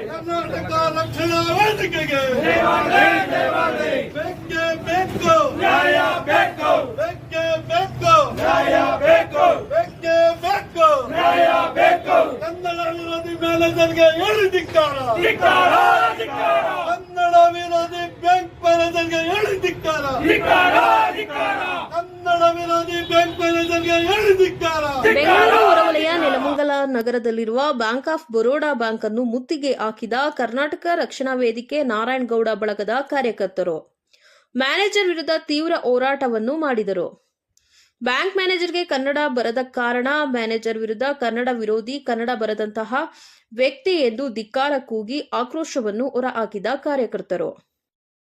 ಕರ್ನಾಟಕ ರಕ್ಷಣಾ ವೇದಿಕೆಗೆ ಬೇಕೇ ಬೇಕು ನ್ಯಾಯ ಬೇಕು, ಬೇಕೇ ಬೇಕು ನ್ಯಾಯ ಬೇಕು, ಬೇಕೇ ಬೇಕು ನ್ಯಾಯ ಬೇಕು. ಕನ್ನಡ ವಿರೋಧಿ ಮ್ಯಾನೇಜರ್ಗೆ ಹೇಳಿ ಧಿಕ್ಕಾರ, ಧಿಕ್ಕಾರ, ಧಿಕ್ಕಾರ, ಕನ್ನಡ ವಿರೋಧಿ ಬ್ಯಾಂಕ್ ಮ್ಯಾನೇಜರ್ಗೆ ಹೇಳಿ ಧಿಕ್ಕಾರ, ಧಿಕ್ಕಾರ, ಧಿಕ್ಕಾರ. ಕನ್ನಡ ವಿರೋಧಿ ಬ್ಯಾಂಕ್ ಮ್ಯಾನೇಜರ್ಗೆ ಹೇಳಿ ಧಿಕ್ಕಾರ. ಬೆಂಗಳೂರು ಹೊರವಲಯ ನೆಲಮಂಗಲ ನಗರದಲ್ಲಿರುವ ಬ್ಯಾಂಕ್ ಆಫ್ ಬರೋಡಾ ಬ್ಯಾಂಕ್ ಅನ್ನು ಮುತ್ತಿಗೆ ಹಾಕಿದ ಕರ್ನಾಟಕ ರಕ್ಷಣಾ ವೇದಿಕೆ ನಾರಾಯಣಗೌಡ ಬಳಗದ ಕಾರ್ಯಕರ್ತರು ಮ್ಯಾನೇಜರ್ ವಿರುದ್ಧ ತೀವ್ರ ಹೋರಾಟವನ್ನು ಮಾಡಿದರು. ಬ್ಯಾಂಕ್ ಮ್ಯಾನೇಜರ್ಗೆ ಕನ್ನಡ ಬರದ ಕಾರಣ ಮ್ಯಾನೇಜರ್ ವಿರುದ್ಧ ಕನ್ನಡ ವಿರೋಧಿ, ಕನ್ನಡ ಬರದಂತಹ ವ್ಯಕ್ತಿ ಎಂದು ಧಿಕ್ಕಾರ ಕೂಗಿ ಆಕ್ರೋಶವನ್ನು ಹೊರಹಾಕಿದ ಕಾರ್ಯಕರ್ತರು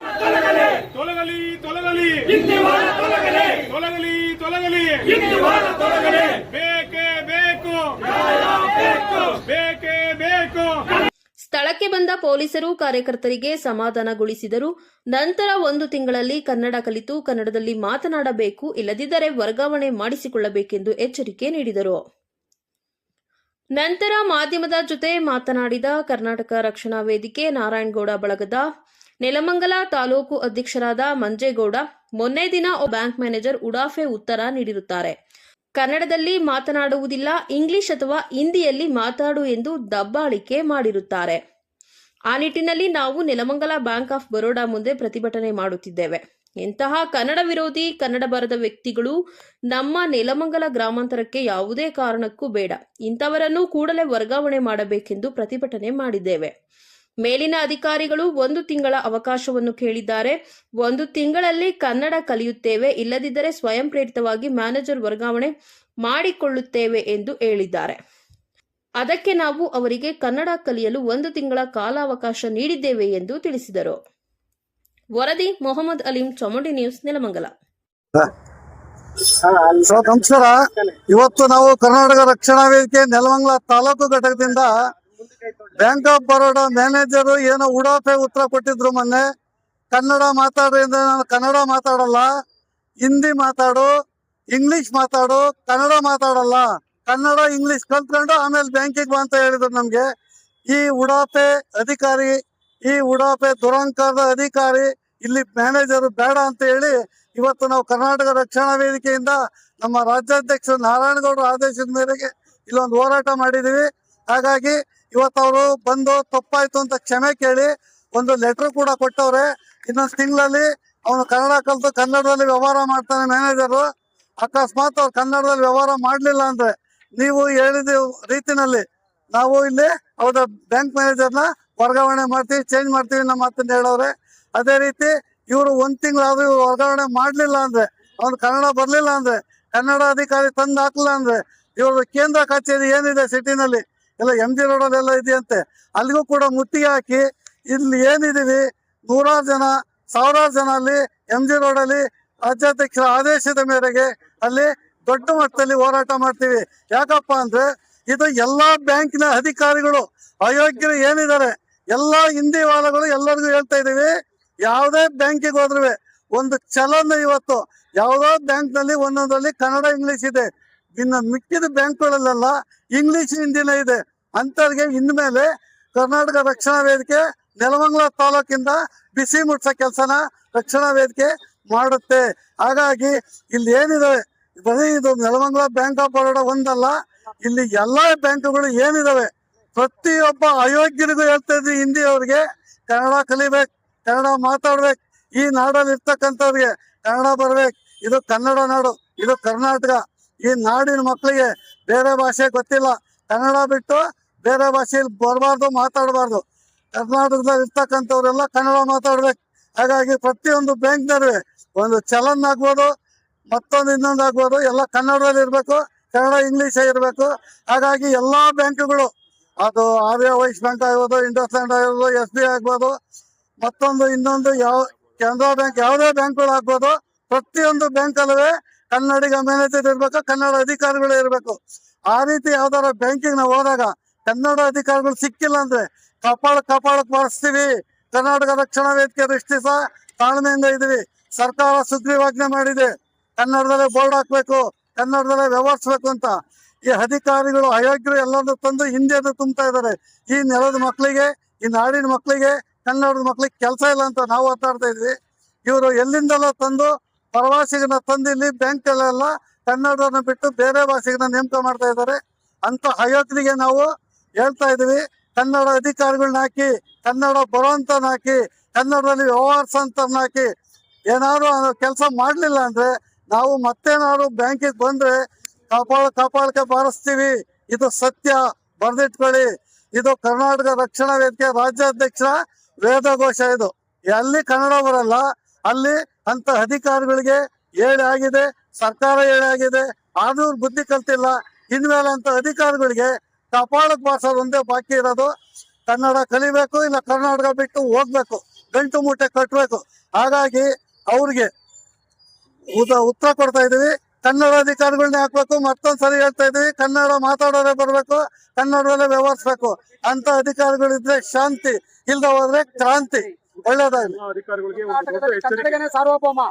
ತೊಲಗಲಿ, ತೊಲಗಲಿ ತೊಲಗಲಿ ಹಿಂದಿವಾದ ತೊಲಗಲಿ, ತೊಲಗಲಿ ತೊಲಗಲಿ ಹಿಂದಿವಾದ ತೊಲಗಲಿ. ಬೇಕೇ ಬೇಕು, ನ್ಯಾಯ ಬೇಕು, ಬೇಕೇ ಬೇಕು. ಸ್ಥಳಕ್ಕೆ ಬಂದ ಪೊಲೀಸರು ಕಾರ್ಯಕರ್ತರಿಗೆ ಸಮಾಧಾನಗೊಳಿಸಿದರು. ನಂತರ 1 ತಿಂಗಳಲ್ಲಿ ಕನ್ನಡ ಕಲಿತು ಕನ್ನಡದಲ್ಲಿ ಮಾತನಾಡಬೇಕು, ಇಲ್ಲದಿದ್ದರೆ ವರ್ಗಾವಣೆ ಮಾಡಿಸಿಕೊಳ್ಳಬೇಕೆಂದು ಎಚ್ಚರಿಕೆ ನೀಡಿದರು. ನಂತರ ಮಾಧ್ಯಮದ ಜೊತೆ ಮಾತನಾಡಿದ ಕರ್ನಾಟಕ ರಕ್ಷಣಾ ವೇದಿಕೆ ನಾರಾಯಣಗೌಡ ಬಳಗದ ನೆಲಮಂಗಲ ತಾಲೂಕು ಅಧ್ಯಕ್ಷರಾದ ಮಂಜೇಗೌಡ, ಮೊನ್ನೆ ದಿನ ಬ್ಯಾಂಕ್ ಮ್ಯಾನೇಜರ್ ಉಡಾಫೆ ಉತ್ತರ ನೀಡಿರುತ್ತಾರೆ. ಕನ್ನಡದಲ್ಲಿ ಮಾತನಾಡುವುದಿಲ್ಲ, ಇಂಗ್ಲಿಷ್ ಅಥವಾ ಹಿಂದಿಯಲ್ಲಿ ಮಾತಾಡು ಎಂದು ದಬ್ಬಾಳಿಕೆ ಮಾಡಿರುತ್ತಾರೆ. ಆ ನಿಟ್ಟಿನಲ್ಲಿ ನಾವು ನೆಲಮಂಗಲ ಬ್ಯಾಂಕ್ ಆಫ್ ಬರೋಡಾ ಮುಂದೆ ಪ್ರತಿಭಟನೆ ಮಾಡುತ್ತಿದ್ದೇವೆ. ಇಂತಹ ಕನ್ನಡ ವಿರೋಧಿ, ಕನ್ನಡ ಬರದ ವ್ಯಕ್ತಿಗಳು ನಮ್ಮ ನೆಲಮಂಗಲ ಗ್ರಾಮಾಂತರಕ್ಕೆ ಯಾವುದೇ ಕಾರಣಕ್ಕೂ ಬೇಡ. ಇಂಥವರನ್ನು ಕೂಡಲೇ ವರ್ಗಾವಣೆ ಮಾಡಬೇಕೆಂದು ಪ್ರತಿಭಟನೆ ಮಾಡಿದ್ದೇವೆ. ಮೇಲಿನ ಅಧಿಕಾರಿಗಳು 1 ತಿಂಗಳ ಅವಕಾಶವನ್ನು ಕೇಳಿದ್ದಾರೆ. 1 ತಿಂಗಳಲ್ಲಿ ಕನ್ನಡ ಕಲಿಯುತ್ತೇವೆ, ಇಲ್ಲದಿದ್ದರೆ ಸ್ವಯಂ ಪ್ರೇರಿತವಾಗಿ ಮ್ಯಾನೇಜರ್ ವರ್ಗಾವಣೆ ಮಾಡಿಕೊಳ್ಳುತ್ತೇವೆ ಎಂದು ಹೇಳಿದ್ದಾರೆ. ಅದಕ್ಕೆ ನಾವು ಅವರಿಗೆ ಕನ್ನಡ ಕಲಿಯಲು 1 ತಿಂಗಳ ಕಾಲಾವಕಾಶ ನೀಡಿದ್ದೇವೆ ಎಂದು ತಿಳಿಸಿದರು. ವರದಿ ಮೊಹಮ್ಮದ್ ಅಲೀಂ, ಚಾಮುಂಡಿ ನ್ಯೂಸ್, ನೆಲಮಂಗಲ. ನಮಸ್ಕಾರ. ಇವತ್ತು ನಾವು ಕರ್ನಾಟಕ ರಕ್ಷಣಾ ವೇದಿಕೆ ನೆಲಮಂಗಲ ತಾಲೂಕು ಘಟಕದಿಂದ ಬ್ಯಾಂಕ್ ಆಫ್ ಬರೋಡಾ ಮ್ಯಾನೇಜರು ಏನೋ ಉಡಾಫೆ ಉತ್ತರ ಕೊಟ್ಟಿದ್ರು ಮೊನ್ನೆ. ಕನ್ನಡ ಮಾತಾಡ್ರಿ ಅಂದ್ರೆ ನಾನು ಕನ್ನಡ ಮಾತಾಡಲ್ಲ, ಹಿಂದಿ ಮಾತಾಡು, ಇಂಗ್ಲಿಷ್ ಮಾತಾಡು, ಕನ್ನಡ ಮಾತಾಡಲ್ಲ, ಕನ್ನಡ ಇಂಗ್ಲಿಷ್ ಕಲ್ತ್ಕೊಂಡು ಆಮೇಲೆ ಬ್ಯಾಂಕಿಗೆ ಬಾ ಅಂತ ಹೇಳಿದ್ರು ನಮ್ಗೆ. ಈ ಉಡಾಫೆ ಅಧಿಕಾರಿ, ಈ ಉಡಾಫೆ ದುರಂಕಾರದ ಅಧಿಕಾರಿ ಇಲ್ಲಿ ಮ್ಯಾನೇಜರ್ ಬೇಡ ಅಂತ ಹೇಳಿ ಇವತ್ತು ನಾವು ಕರ್ನಾಟಕ ರಕ್ಷಣಾ ವೇದಿಕೆಯಿಂದ ನಮ್ಮ ರಾಜ್ಯಾಧ್ಯಕ್ಷರು ನಾರಾಯಣಗೌಡರ ಆದೇಶದ ಮೇರೆಗೆ ಇಲ್ಲೊಂದು ಹೋರಾಟ ಮಾಡಿದೀವಿ. ಹಾಗಾಗಿ ಇವತ್ತು ಅವರು ಬಂದು ತಪ್ಪಾಯ್ತು ಅಂತ ಕ್ಷಮೆ ಕೇಳಿ ಒಂದು ಲೆಟರ್ ಕೂಡ ಕೊಟ್ಟವ್ರೆ. ಇನ್ನೊಂದು ತಿಂಗಳಲ್ಲಿ ಅವನು ಕನ್ನಡ ಕಲಿತು ಕನ್ನಡದಲ್ಲಿ ವ್ಯವಹಾರ ಮಾಡ್ತಾನೆ ಮ್ಯಾನೇಜರು. ಅಕಸ್ಮಾತ್ ಅವ್ರು ಕನ್ನಡದಲ್ಲಿ ವ್ಯವಹಾರ ಮಾಡ್ಲಿಲ್ಲ ಅಂದ್ರೆ ನೀವು ಹೇಳಿದ ರೀತಿನಲ್ಲಿ ನಾವು ಇಲ್ಲಿ ಅವ್ರ ಬ್ಯಾಂಕ್ ಮ್ಯಾನೇಜರ್ನ ವರ್ಗಾವಣೆ ಮಾಡ್ತೀವಿ, ಚೇಂಜ್ ಮಾಡ್ತೀವಿ ನಮ್ಮ ಮಾತನ್ನ ಹೇಳವ್ರೆ. ಅದೇ ರೀತಿ ಇವರು 1 ತಿಂಗಳಾದ್ರೂ ಇವ್ರು ವರ್ಗಾವಣೆ ಮಾಡ್ಲಿಲ್ಲ ಅಂದ್ರೆ, ಅವ್ನು ಕನ್ನಡ ಬರ್ಲಿಲ್ಲ ಅಂದ್ರೆ, ಕನ್ನಡ ಅಧಿಕಾರಿ ತಂದು ಹಾಕ್ಲಿಲ್ಲ ಅಂದ್ರೆ ಇವ್ರ ಕೇಂದ್ರ ಕಚೇರಿ ಏನಿದೆ ಸಿಟಿನಲ್ಲಿ ಎಲ್ಲ MG ರೋಡಲ್ಲೆಲ್ಲ ಇದೆಯಂತೆ, ಅಲ್ಲಿಗೂ ಕೂಡ ಮುತ್ತಿಗೆ ಹಾಕಿ ಇಲ್ಲಿ ಏನಿದೀವಿ 100 ಜನ 1000 ಜನ ಅಲ್ಲಿ MG ರೋಡಲ್ಲಿ ರಾಜ್ಯಾಧ್ಯಕ್ಷರ ಆದೇಶದ ಮೇರೆಗೆ ಅಲ್ಲಿ ದೊಡ್ಡ ಮಟ್ಟದಲ್ಲಿ ಹೋರಾಟ ಮಾಡ್ತೀವಿ. ಯಾಕಪ್ಪ ಅಂದ್ರೆ ಇದು ಎಲ್ಲಾ ಬ್ಯಾಂಕಿನ ಅಧಿಕಾರಿಗಳು ಅಯೋಗ್ಯರು ಏನಿದ್ದಾರೆ ಎಲ್ಲಾ ಹಿಂದಿ ವಾದಗಳು ಎಲ್ಲರಿಗೂ ಹೇಳ್ತಾ ಇದೀವಿ. ಯಾವುದೇ ಬ್ಯಾಂಕಿಗೆ ಹೋದ್ರು ಒಂದು ಚಲನ್ ಇವತ್ತು ಯಾವುದೋ ಬ್ಯಾಂಕ್ ನಲ್ಲಿ ಒಂದೊಂದರಲ್ಲಿ ಕನ್ನಡ ಇಂಗ್ಲಿಷ್ ಇದೆ, ಇನ್ನು ಮಿಕ್ಕಿದ ಬ್ಯಾಂಕ್ಗಳಲ್ಲೆಲ್ಲ ಇಂಗ್ಲಿಷ್ ಹಿಂದಿನೇ ಇದೆ. ಅಂತವ್ರಿಗೆ ಇನ್ಮೇಲೆ ಕರ್ನಾಟಕ ರಕ್ಷಣಾ ವೇದಿಕೆ ನೆಲಮಂಗಲ ತಾಲೂಕಿಂದ ಬಿಸಿ ಮುಟ್ಸೋ ಕೆಲಸನ ರಕ್ಷಣಾ ವೇದಿಕೆ ಮಾಡುತ್ತೆ. ಹಾಗಾಗಿ ಇಲ್ಲಿ ಏನಿದಾವೆ ಬರೀ ಇದು ನೆಲಮಂಗಲ ಬ್ಯಾಂಕ್ ಆಫ್ ಬರೋಡಾ ಒಂದಲ್ಲ, ಇಲ್ಲಿ ಎಲ್ಲಾ ಬ್ಯಾಂಕುಗಳು ಏನಿದಾವೆ ಪ್ರತಿಯೊಬ್ಬ ಅಯೋಗ್ಯರಿಗೂ ಹೇಳ್ತಾ ಇದ್ವಿ, ಹಿಂದಿ ಅವ್ರಿಗೆ ಕನ್ನಡ ಕಲಿಬೇಕು, ಕನ್ನಡ ಮಾತಾಡ್ಬೇಕು, ಈ ನಾಡಲ್ಲಿ ಇರ್ತಕ್ಕಂಥವ್ರಿಗೆ ಕನ್ನಡ ಬರ್ಬೇಕು. ಇದು ಕನ್ನಡ ನಾಡು, ಇದು ಕರ್ನಾಟಕ. ಈ ನಾಡಿನ ಮಕ್ಕಳಿಗೆ ಬೇರೆ ಭಾಷೆ ಗೊತ್ತಿಲ್ಲ, ಕನ್ನಡ ಬಿಟ್ಟು ಬೇರೆ ಭಾಷೆಯಲ್ಲಿ ಬರಬಾರ್ದು, ಮಾತಾಡಬಾರ್ದು. ಕರ್ನಾಟಕದಲ್ಲಿ ಇರ್ತಕ್ಕಂಥವ್ರೆಲ್ಲ ಕನ್ನಡ ಮಾತಾಡ್ಬೇಕು. ಹಾಗಾಗಿ ಪ್ರತಿಯೊಂದು ಬ್ಯಾಂಕ್ ನಡುವೆ ಒಂದು ಚಲನ್ ಆಗ್ಬೋದು, ಮತ್ತೊಂದು ಇನ್ನೊಂದು ಆಗ್ಬೋದು, ಎಲ್ಲ ಕನ್ನಡದಲ್ಲಿ ಇರಬೇಕು, ಕನ್ನಡ ಇಂಗ್ಲಿಷೇ ಇರಬೇಕು. ಹಾಗಾಗಿ ಎಲ್ಲಾ ಬ್ಯಾಂಕುಗಳು, ಅದು ಆರ್ಯ ವೈಸ್ ಬ್ಯಾಂಕ್ ಆಗ್ಬೋದು, ಇಂಡಸ್ ಲ್ಯಾಂಡ್ ಆಗ್ಬೋದು, SBI ಆಗ್ಬೋದು, ಮತ್ತೊಂದು ಇನ್ನೊಂದು ಯಾವ ಕೆನರಾ ಬ್ಯಾಂಕ್, ಯಾವುದೇ ಬ್ಯಾಂಕ್ಗಳು ಆಗ್ಬೋದು, ಪ್ರತಿಯೊಂದು ಬ್ಯಾಂಕ್ ಅಲ್ಲವೇ ಕನ್ನಡಿಗ ಮ್ಯಾನೇಜರ್ ಇರ್ಬೇಕು, ಕನ್ನಡ ಅಧಿಕಾರಿಗಳು ಇರಬೇಕು. ಆ ರೀತಿ ಯಾವ್ದಾರ ಬ್ಯಾಂಕಿಗೆ ನಾವು ಹೋದಾಗ ಕನ್ನಡ ಅಧಿಕಾರಿಗಳು ಸಿಕ್ಕಿಲ್ಲ ಅಂದ್ರೆ ಕಪಾಳಕ್ಕೆ ಬಾರಿಸ್ತೀವಿ. ಕರ್ನಾಟಕ ರಕ್ಷಣಾ ವೇದಿಕೆ ದೃಷ್ಟಿ ಸಹ ತಾಳ್ಮೆಯಿಂದ ಇದೀವಿ. ಸರ್ಕಾರ ಸುಗ್ರೀವಾಜ್ಞೆ ಮಾಡಿದೆ, ಕನ್ನಡದಲ್ಲೇ ಬೋರ್ಡ್ ಹಾಕ್ಬೇಕು, ಕನ್ನಡದಲ್ಲೇ ವ್ಯವಹರಿಸ್ಬೇಕು ಅಂತ. ಈ ಅಧಿಕಾರಿಗಳು ಅಯೋಗ್ಯರು ಎಲ್ಲರನ್ನು ತಂದು ಹಿಂದೆದು ತುಂಬ್ತಾ ಇದ್ದಾರೆ. ಈ ನೆಲದ ಮಕ್ಕಳಿಗೆ, ಈ ನಾಡಿನ ಮಕ್ಕಳಿಗೆ, ಕನ್ನಡದ ಮಕ್ಕಳಿಗೆ ಕೆಲಸ ಇಲ್ಲ ಅಂತ ನಾವು ಮಾತಾಡ್ತಾ ಇದ್ವಿ. ಇವರು ಎಲ್ಲಿಂದೆಲ್ಲ ತಂದು ಪ್ರವಾಸಿಗನ ತಂದು ಇಲ್ಲಿ ಬ್ಯಾಂಕಲ್ಲೆಲ್ಲ ಕನ್ನಡನ ಬಿಟ್ಟು ಬೇರೆ ಭಾಷೆಗನ್ನ ನೇಮಕ ಮಾಡ್ತಾ ಇದ್ದಾರೆ. ಅಂತ ಅಯೋಗ್ಯರಿಗೆ ನಾವು ಹೇಳ್ತಾ ಇದೀವಿ, ಕನ್ನಡ ಅಧಿಕಾರಿಗಳನ್ನ ಹಾಕಿ, ಕನ್ನಡ ಬರುವಂತನ ಹಾಕಿ, ಕನ್ನಡದಲ್ಲಿ ವ್ಯವಹರಿಸಂತವ್ರನ್ನ ಹಾಕಿ, ಏನಾದ್ರು ಕೆಲಸ ಮಾಡ್ಲಿಲ್ಲ ಅಂದ್ರೆ ನಾವು ಮತ್ತೇನಾದ್ರು ಬ್ಯಾಂಕಿಗೆ ಬಂದ್ರೆ ಕಾಪಾಳಕ್ಕೆ ಬಾರಿಸ್ತೀವಿ. ಇದು ಸತ್ಯ, ಬರ್ದಿಟ್ಕೊಳ್ಳಿ. ಇದು ಕರ್ನಾಟಕ ರಕ್ಷಣಾ ವೇದಿಕೆ ರಾಜ್ಯಾಧ್ಯಕ್ಷರ ವೇದಘೋಷ. ಇದು ಎಲ್ಲಿ ಕನ್ನಡ ಬರಲ್ಲ ಅಲ್ಲಿ ಅಂತ ಅಧಿಕಾರಿಗಳಿಗೆ ಹೇಳಿ ಆಗಿದೆ, ಸರ್ಕಾರ ಹೇಳಿ ಆಗಿದೆ, ಆದ್ರೂ ಬುದ್ಧಿ ಕಲ್ತಿಲ್ಲ. ಇನ್ಮೇಲೆ ಅಂತ ಅಧಿಕಾರಿಗಳಿಗೆ ಕಪಾಳಕ್ಕೆ ಬಾರ್ಸೋದು ಒಂದೇ ಬಾಕಿ ಇರೋದು. ಕನ್ನಡ ಕಲಿಬೇಕು, ಇಲ್ಲ ಕರ್ನಾಟಕ ಬಿಟ್ಟು ಹೋಗ್ಬೇಕು, ಗಂಟು ಮೂಟೆ ಕಟ್ಟಬೇಕು. ಹಾಗಾಗಿ ಅವ್ರಿಗೆ ಉತ್ತರ ಕೊಡ್ತಾ ಇದೀವಿ. ಕನ್ನಡ ಅಧಿಕಾರಿಗಳನ್ನೇ ಹಾಕ್ಬೇಕು. ಮತ್ತೊಂದ್ಸರಿ ಹೇಳ್ತಾ ಇದೀವಿ, ಕನ್ನಡ ಮಾತಾಡೋರೇ ಬರ್ಬೇಕು, ಕನ್ನಡದಲ್ಲೇ ವ್ಯವಹರಿಸ್ಬೇಕು. ಅಂತ ಅಧಿಕಾರಿಗಳಿದ್ರೆ ಶಾಂತಿ, ಇಲ್ದ ಹೋದ್ರೆ ಕ್ರಾಂತಿ. ಒಳ್ಳೇದಾಗ್ಲಿ. ಅಧಿಕಾರಿಗಳಿಗೆ ಒಂದು ದೊಡ್ಡ ಎಚ್ಚರಿಕೆ. ಸಾರ್ವಭೌಮ.